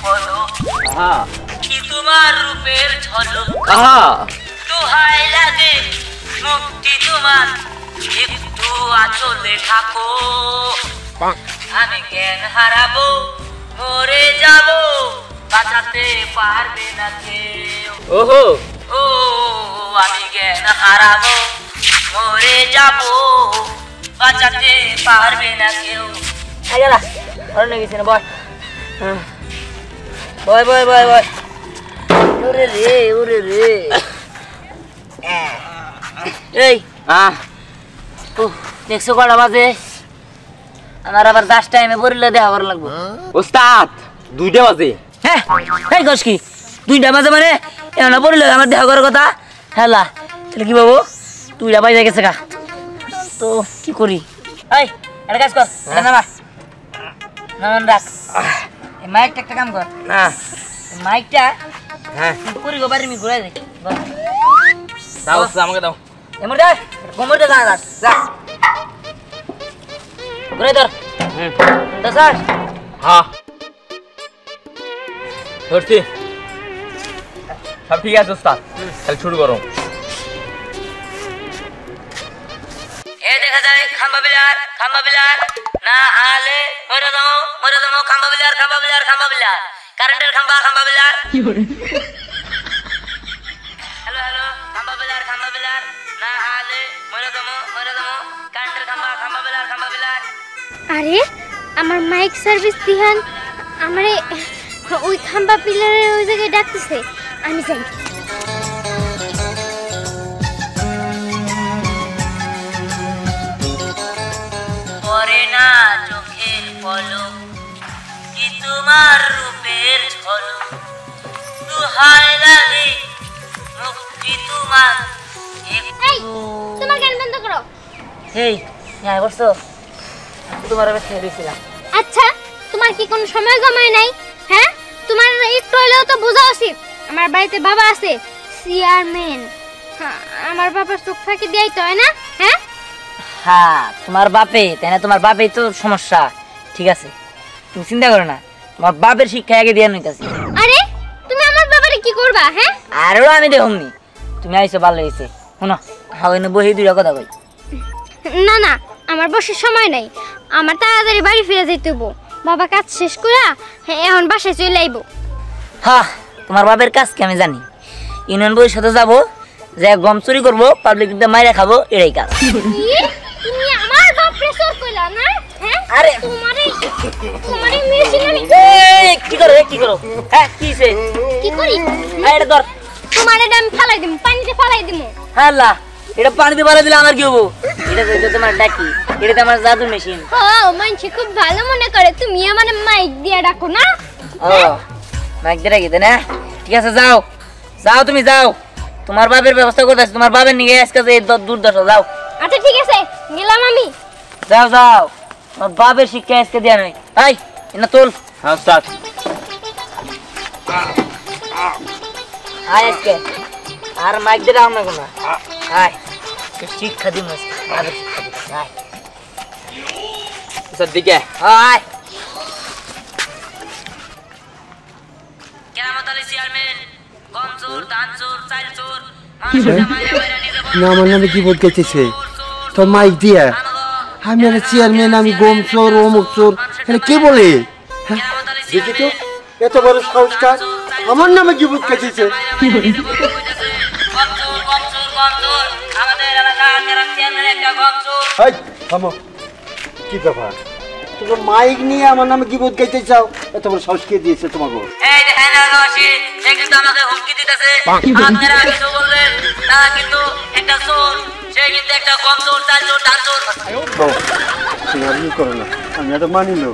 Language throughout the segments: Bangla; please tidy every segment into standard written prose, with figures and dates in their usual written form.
পলক হ্যাঁ কি তোমার রূপের ঝলক হ্যাঁ দোহাই লাগে মুক্তি তোমার একটু আঁচলে থাকো আমি জ্ঞান হারাবো মরে যাব বাঁচাতে পারবে না কেউ ওহো ও আমি জ্ঞান হারাবো মরে যাব বাঁচাতে পারবে না কেউ আইলা অন্য কিছু না বয় বয় বয় বয় বয় ওরে রে এই দেখছো কটা বাজে আমার আবার 10 টাইমে বরিলে দেখা করা লাগবে ওস্তাদ 2টা বাজে হ্যাঁ এই কস কি 2টা বাজে মানে এমন বরিলে আমার দেখা করার কথা হ্যালা তাহলে কি বাবু 2টা বাজে গেছে গা তো কি করি এই একটা কাজ কর এটা নামা নামান রাখ এই মাইকটা একটা কাম কর না মাইকটা হ্যাঁ করি গো বাড়ি মি ঘুরাই দে দাও আমাকে দাও এমন দে কোমরটা যা যা ঘুরাই ধর দসার হ্যাঁ ধরছি সব ঠিক আছে ওস্তাদ তাহলে শুরু করো এ দেখা যায় খাম্বা বিলার না আলে মরে দাও খাম্বা বিলার কারেন্টের খাম্বা বিলার হ্যালো খাম্বা বিলার না আলে মরে দাও কারেন্টের খাম্বা বিলার আরে আমার মাইক সার্ভিস দিহান আমারে ওই খাম্বা পিলারের ওই জায়গায় ডাকতেছে আমি যাই পরে না চোখের পলক কি তোমার রূপের ঝলক দুহাই লাগে মুক্তি তোমার এই তোমার গান বন্ধ করো এই হ্যাঁ বলছো তোমার আবার ছেড়ে দিয়েছিলাম আচ্ছা তোমার কি কোনো সময় গমায় নাই হ্যাঁ তোমার একটু হলেও তো বোঝা উচিত আমার বাড়িতে বাবা আছে চেয়ারম্যান আমার বাবার চোখ ফাঁকি দেয় তো হয় না হ্যাঁ হ্যাঁ তোমার বাপে তাই না তোমার বাপেই তো সমস্যা ঠিক আছে তুমি চিন্তা করো না তোমার বাপের শিক্ষা আগে দিয়ে নিতেছি আরে তুমি আমার বাবারে কি করবা হ্যাঁ আরও আমি দেখুননি তুমি আইসো ভালো হয়েছে শোনো হাওয়াই বহি 2টা কথা কই না না আমার বসার সময় নাই আমার তাড়াতাড়ি বাড়ি ফিরে যেতে হবো বাবা কাজ শেষ করে এখন বাসায় চলে আইবো হ্যাঁ তোমার বাপের কাজ কি আমি জানি ইউনিয়ন বইয়ের সাথে যাবো যে গম চুরি করবো পাবলিক মাইরে খাবো এটাই কাজ তুমি আমার বাপরে চোর কইলা না হ্যাঁ আরে তোমারে মেশিন আমি কি করো হ্যাঁ কিছে কি করি এটা ধর তোমারে আমি ফালাই দিমু পানিতে ফালাই দিমু হ্যাঁ এটা পানিতে পালা দিলে আমার কি হবো এটা তোমার ডাকি এটা আমার জাদু মেশিন মানছি খুব ভালো মনে করে তুমি আমারে মাইক দিয়ে ডাকো না মাইক দিয়ে ডাকি না ঠিক আছে যাও তুমি যাও তোমার বাপের ব্যবস্থা করতেছি তোমার বাপের নিয়ে আজকে যে দুর্দশা যাও আচ্ছা ঠিক আছে গেলাম আমি যাও তোমার বাপের শিক্ষা আজকে দেয়া নাই এই না তোল হ্যাঁ ওস্তাদ আয় আজকে আর মাইক দিয়ে ডাক না কোনো আয় শিক্ষা দিন আয় ওস্তাদ দিকে আয় কেরামত আলী চেয়ারম্যান গম চোর ধান চোর চাল চোর না আমার নামে কি বোধ করতেছে তো মাইক দিয়া আমি একটা চেয়ারম্যান আমি গম চোর অমুক চোর এটা কে বলে দেখি তো এত বড় সাহসটা আমার নামে কি বোধ করতেছে কি ব্যাপার তোমার মাইক নিয়ে আমার নামে কি বোধ গাইতে চাও এত বড় সাহস কে দিয়েছে তোমাকে এই দেখেন আগাসি সে কিন্তু আমাকে হুমকি দিতেছে আপনারা কিছু বললেন না কিন্তু একটা চোর সে কিন্তু একটা গম চোর চাল চোর ধান চোর তুমি আর ই করো না আমি এটা মানি না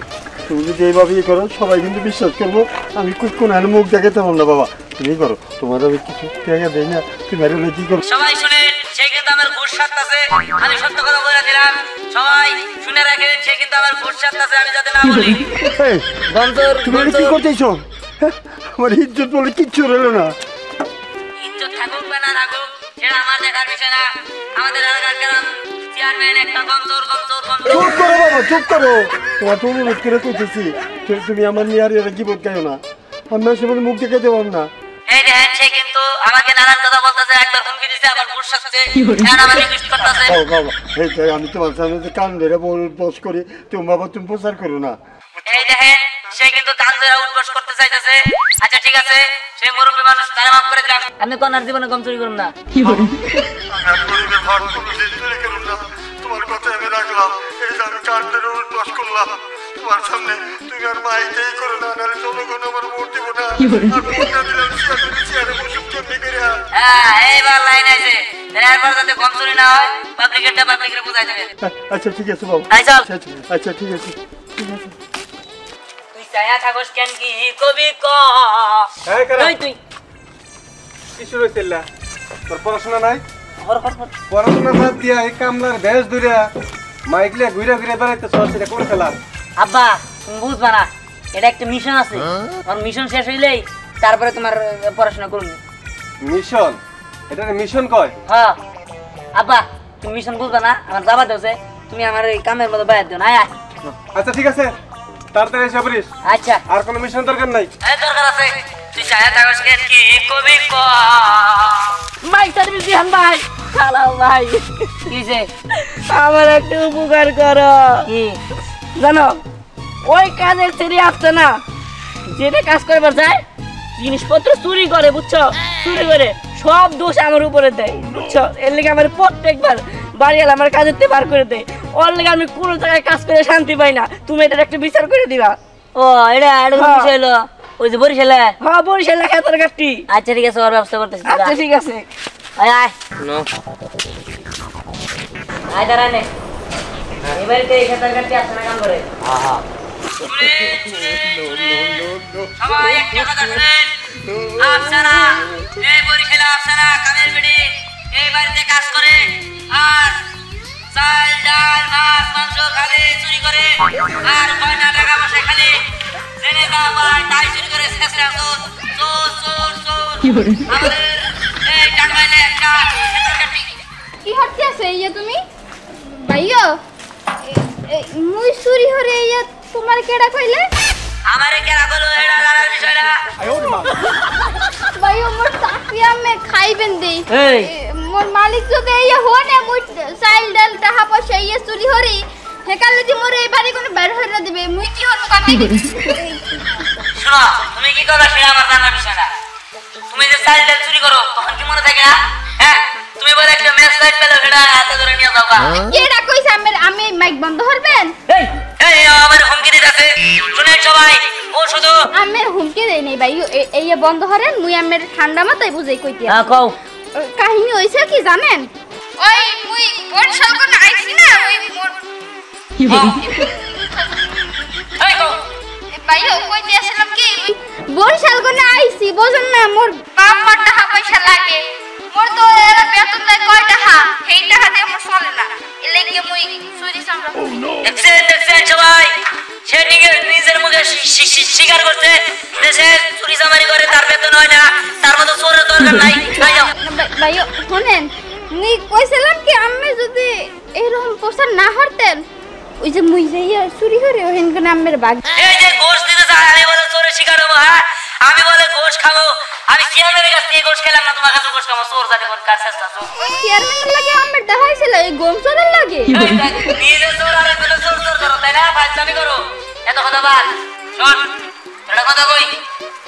তুমি যদি এইভাবে ই করো সবাই কিন্তু বিশ্বাস করবো আমি কোন মুখ দেখাতে পারবো না বাবা তুমি করো তোমার আমি কিছু জায়গা দেই না তুমি আর কি করো সবাই শুনেন সে কিন্তু আমার ঘুষ সাজতেছে আমি সত্য কথা বলে দিলাম সবাই শুনে রাখেন সে কিন্তু আমার ঘুষ সাজতেছে আমি যাতে না বলি গম চোর তুমি কি করতেছো আমার ইজ্জত বলে কিচ্ছু রইলো না ইজ্জত থাকুক বা না থাকুক সেটা আমার দেখার বিষয় না আমাদের এলাকার গ্রাম চেয়ারম্যান একটা গম চোর চুপ করো বাবা চুপ করো তোমার তো অনুরোধ করে কইতেছি তুমি আমার নিয়ে আর কি বোধ গাইও না আমি মানুষের মধ্যে মুখ দেখে দেবো না। এই দেখেন সে কিন্তু আমাকে নানান কথা বলতেছে, একবার হুমকি দিছে, আবার ঘুষ আসছে, এখন আবার রিকোয়েস্ট করতেছে। বাবা এই যে আমি তোমার সামনে যে কান ধরে বস করি, তুমি বাবা তুমি প্রচার করো না। এই দেখেন সে কিন্তু কান ধরে উঠবস করতে চাইতেছে। আচ্ছা ঠিক আছে, সে মুরব্বী মানুষ, তারা মাফ করে দিলাম। আমি কোন আর জীবনে কম চুরি করুন না। তোমার কথা আমি রাখলাম, এই যে আমি কান ধরে উঠবস করলাম তোমার সামনে, তুমি আর মাইতেই করো না, নাহলে জনগণ আমার ভোট দিব না। আর ভোটটা দিলাম চেয়ারে বসে কেমনি করে। হ্যাঁ এইবার লাইন আছে, এরপর যাতে কম চুরি না হয় পাবলিকেরটা পাবলিকের বুঝাই দেবে। আচ্ছা ঠিক আছে বাবু, আই চল। আচ্ছা ঠিক আছে। তুই চায়া থাকস কেন কি কবি ক? এই তুই কি শুরু হইছিল? তোর পড়াশোনা নাই? হর হর হর। পড়াশোনা বাদ দিয়া এই কামলার বেশ দূরে মাইকলে ঘুরে ঘুরে বেড়াইতে চল, সেটা কোন খেলা? আব্বা তুমি বুঝবা না, এটা একটা মিশন আছে। আমার মিশন শেষ হইলেই তারপরে তোমার পড়াশোনা করুন। মিশন? এটা মিশন কয়? হ্যাঁ আব্বা তুমি মিশন বুঝবা না, আমার যাবা দেওছে, তুমি আমার এই কামের মধ্যে বাইরে দিও না। আয় আয়। আচ্ছা ঠিক আছে, তাড়াতাড়ি এসে পড়িস। আচ্ছা আর কোনো মিশন দরকার নাই। এই দরকার আছে, তুই চায়া থাকস কেন কি কবি ক? ভাই সার্ভিস দিহান ভাই, চালাও ভাই, কিছে আমার একটু উপকার করো। কি জানো ওই কাজের ছেড়ে আসছে না, যেটা কাজ করবার যায় জিনিসপত্র চুরি করে, বুঝছো? চুরি করে সব দোষ আমার উপরে দেয়, বুঝছো? এর লেগে আমার প্রত্যেকবার বাড়িওয়ালা আমার কাজের থেকে বার করে দেয়। ওর লেগে আমি কোনো জায়গায় কাজ করে শান্তি পাই না। তুমি এটার একটা বিচার করে দিবা। ও এটা এটা হ্যাঁ। বিষয় হলো ওই যে বরিশালে। হ্যাঁ বরিশাল খেতার কাটটি। আচ্ছা ঠিক আছে, ওর ব্যবস্থা করতেছি। আচ্ছা ঠিক আছে। আয় আয় নো আয় দাঁড়া নে। এবারে তো এই খেতার কাটতে আসছে না কাম করে। হ্যাঁ হ্যাঁ সবাই একটা কথা শুনেন, আফসানা এই বরিশালে আফসানা কামের বেড়ে এই বাড়িতে কাজ করে আর চাল ডাল মাছ মাংস খালে চুরি করে আর কয়টা টাকা পয়সা খালে জেনে যা ভাই তাই চুরি করে শেষরা চোর চোর চোর চোর। আমাদের এই টাঙ্গাইলে একটা খেতার কাটি। কি হচ্ছে আছে ইয়া তুমি ভাইও মুই চুরি হরে ইয়া তোমার কেডা কইলে? আমারে কেরা বলো এটা জানার বিষয় না। ভাইও মোর চাকরি আমি খাইবেন দেই। এই মোর মালিক যদি ইয়া হনে মুই চাইল ডাল টাকা পয়সা ইয়া চুরি হরি হেকালে দি মোর এই বাড়ি কোন বের হইরা দিবে, মুই কি হরু কানে? শোনো, তুমি কি করবে সেটা আমার জানার বিষয় না। তুমি যে চাল ডাল চুরি করো তখন কি মনে থাকে না? হ্যাঁ তুমি বলে একটা ম্যাচ লাইট পেলে সেটা হাতে ধরে নিয়ে যাও। কেডা কইছে আমি মাইক বন্ধ করবেন? এই এই আমার হুমকি দিতেছে, শুনেন সবাই। ও শুধু আমি হুমকি দেই নাই ভাইও, এই বন্ধ হরেন মুই আমের ঠান্ডা মাথায় বুঝাই কইতে। হ্যাঁ কও। কাহিনী হইছে কি জানেন? ওই মুই বরিশাল কোন আইছি না, ওই মোর এই কও। ভাইও কইতে আসলাম কি বরিশাল কোন আইছি বুঝুন না, মোর বাপ মার টাকা পয়সা লাগে, মোর তো এরা বেতন দেয় কয় টাকা, সেই টাকা দিয়ে মোর চলে না, এর লাগি মুই চুরি চামড়া করি। দেখছেন সবাই, সে নিজের মুখে স্বীকার করছে দেশে চুরি চামারি করে, তার বেতন হয় না, তার মতো চোরের দরকার নাই। তাই যাও। ভাইও শুনেন, মুই কইছিলাম কি আমি যদি এরকম প্রচার না হরতেন, ওই যে মুই যে চুরি করে ওহেন কোন আমের বাগ। এই যে গোশ দিতে চায়, আমি বলে চোরের শিকার হবো। হ্যাঁ আমি বলে গোশ খাবো, আমি চেয়ারম্যানের কাছ থেকে গোশ খেলাম না, তোমার কাছে গোশ খাবো। চোর জানি কোন কার চেষ্টা চোর। ওই চেয়ারম্যানের লাগে আমের দেখা হয়েছিল, এই গম চোরের লাগে। নিজে চোর আর একজনে চোর চোর করো, তাই না? ফাজলামি করো, এত কথা বাদ। শোন একটা কথা কই,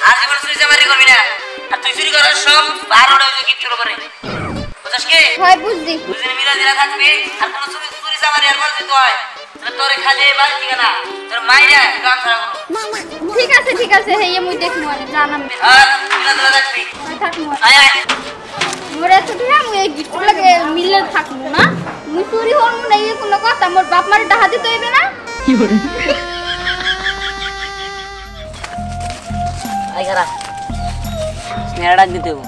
আর জীবন চুরি চামারি করবি না। আর তুই চুরি করার সব বার ওটা গিফট শুরু করে বুঝছিস কি? হয় বুঝছি। দুজনে মিলা দিলা থাকবি, আর কোনো চুরি চুরি চামারি আর করতে হয় তাহলে তোরে খালি বাড়ি থেকে না, তোর মাইরা গান ছাড়া করো। ঠিক আছে হেয়ে মুই দেখমু আনে জানাম। আর মিলা দিলা থাকবি। থাকমু আয় আয়। মোর এত দিনা মুই এই গিফট লাগে মিলে থাকমু না, মুই চুরি হরমু না, এই কোনো কথা মোর বাপ মারে টাকা দিতে হইবে না। আই খারা স্নেহা ডাক দিতে হবো।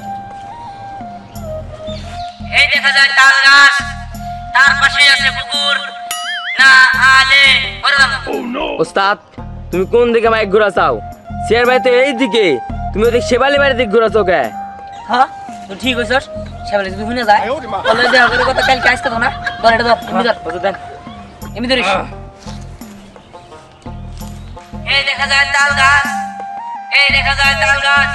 এই দেখা যায় তাল গাছ, তার পাশে আছে পুকুর, না আলে ওরে বাবা। ওস্তাদ তুমি কোন দিকে মাইক ঘুরাছাও? শেয়ার ভাই তো এই দিকে, তুমি ওদিকে শেবালি বাড়ির দিকে ঘুরাছো কে? হ্যাঁ তো ঠিক হইছস, সেবালে যদি শুনে যায় তাহলে দেখা করে কথা কালকে আসতে তো না। ধর এটা ধর, এমনি ধর, কত দেন? এমনি ধরিস। এই দেখা যায় তাল গাছ, এই দেখা যায় তাল গাছ,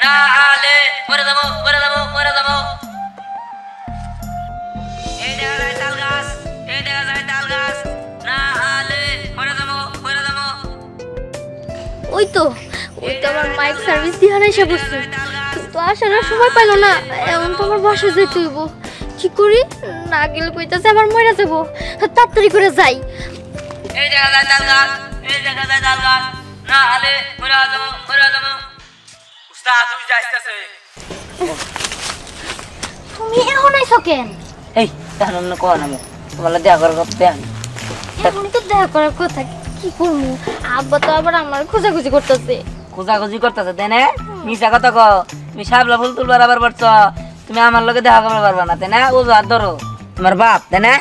না হলে মরে যাবো মরে যাবো মরে যাবো। এই দেখা যায় তাল গাছ, এই দেখা যায় তাল গাছ, না হলে মরে যাবো মরে যাবো। ওই তো আমার মাইক সার্ভিস দিয়ে এসে বসছে, কিন্তু আসার আর সময় পাইলো না। এখন তো আমার বাসা যেতে হইব, কি করি? না গেলে কইতাছে আবার মরে যাবো, তাড়াতাড়ি করে যাই। এই দেখা যায় তাল গাছ, এই দেখা যায় তাল গাছ, না হলে মরে যাবো মরে যাবো। উস্তাদ তুই যাইতেছে। তুমি এখন আইছো কেন? এই তাহলে না কোন আমি তোমার দেখা করার কথা দেন। এখন তো দেখা করার কথা, কি করবো? আব্বা তো আবার আমার খোঁজাখুঁজি করতেছে। খোঁজাখুঁজি করতেছে তাই না? মিশা কথা কও, তুমি সাবলা ফুল তুলবার আবার পারছ, তুমি আমার লগে দেখা করতে পারবা না তাই না? ও হাত ধরো, তোমার বাপ তাই না?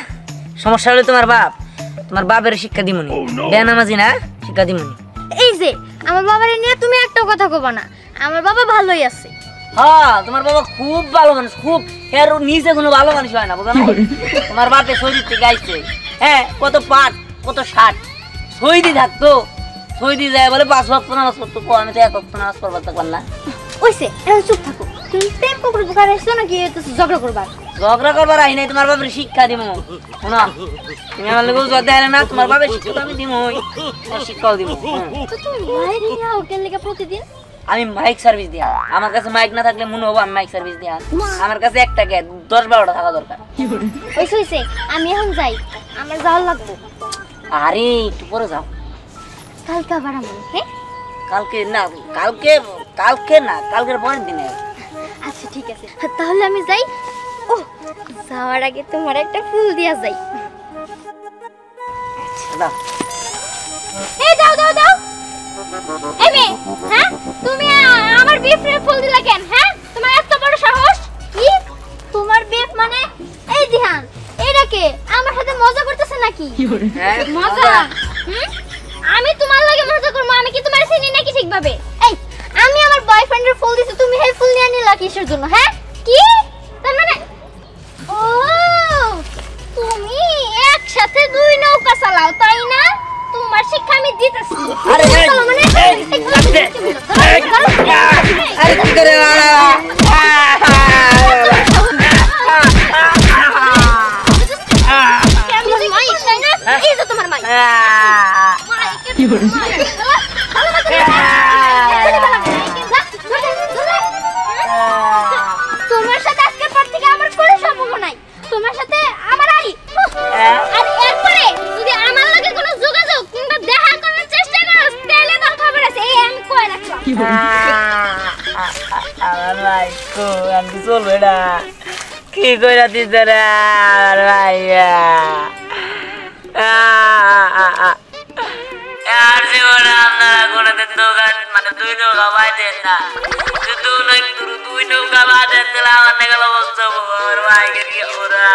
সমস্যা হলে তোমার বাপ, তোমার বাপের শিক্ষা দিমুনি, বেনামাজি না শিক্ষা দিমুনি। এই যে আমার বাবারে নিয়ে তুমি একটা কথা কবা না, আমার বাবা ভালোই আছে। হ্যাঁ তোমার বাবা খুব ভালো মানুষ, খুব, এর নিচে কোনো ভালো মানুষ হয় না, বুঝো না? তোমার বাপে শহীদ থেকে আইছে, হ্যাঁ কত পাট কত ষাট শহীদই থাকতো, শহীদই যায় বলে 5 ওয়াক্ত নামাজ পড়তো, আমি তো 1 ওয়াক্ত নামাজ পড়বার থাকলাম না। ওইছে এখন চুপ থাকো, তুমি প্রেম করে দোকানে আসছো নাকি ঝগড়া করবার? ঝগড়া করবার আই নাই, তোমার বাপের শিক্ষা দিব। শোনো তুমি আমার লোক জোর দেয় না, তোমার বাপের শিক্ষা তো আমি দিব, শিক্ষাও দিব। তো তুমি মাইক নিয়ে আও কেন লেগে প্রতিদিন? আমি মাইক সার্ভিস দিয়া, আমার কাছে মাইক না থাকলে মনে হবো আমি মাইক সার্ভিস দিয়া। আমার কাছে একটা গ্যাস 10-12টা থাকা দরকার। ওইছে আমি এখন যাই, আমার যাওয়ার লাগবে। আরে একটু পরে যাও, কালকে আবার আমি, হ্যাঁ? কালকে না, কালকে না, কালকের পরের দিনে। আচ্ছা ঠিক আছে, তাহলে আমি যাই। ও যাওয়ার আগে তোমার একটা ফুল দিয়া যাই। দাও। এই দাও দাও দাও। এই মেয়ে, হ্যাঁ তুমি আমার বিফরে ফুল দিলা কেন? হ্যাঁ তোমার এত বড় সাহস? কি তোমার বিফ মানে? এই দিহান এটা কে? আমার সাথে মজা করতেছে নাকি? হ্যাঁ মজা? আমি তোমার লাগে মজা করব? আমি কি তোমার চিনি নাকি ঠিকভাবে? এই আমি আমার বয়ফ্রেন্ডের ফুল দিছি, তুমি এই ফুল নিয়ে নিলা কিসের জন্য? হ্যাঁ কি তার মানে? ও তুমি একসাথে 2 নৌকা চালাও তাই না? তোমার শিক্ষা আমি দিতেছি। আরে এই মানে এই কাটতে আরে কি করে কেমন মাইক তাই না? এই যে তোমার মাইক। কি বল? তোমার সাথে আজকের পর থেকে আমার কোনো সম্পর্ক নাই, তোমার সাথে আমার আই। আর এরপরে যদি আমার লগে কোনো যোগাযোগ কিংবা দেখা করার চেষ্টা করো তাহলে তোর খবর আছে, এই আমি কই রাখলাম। আমার ভাই কো আমি চলবে না, কি কইরা দিছে রে আমার ভাইয়া। আর জীবনে আপনারা কোনোদিন দোকান মানে 2 নৌকা বাইতেন না, 2 নৌকা বাইতেন দিলে আমার গেল বলছো আমার ভাইকে কি ওরা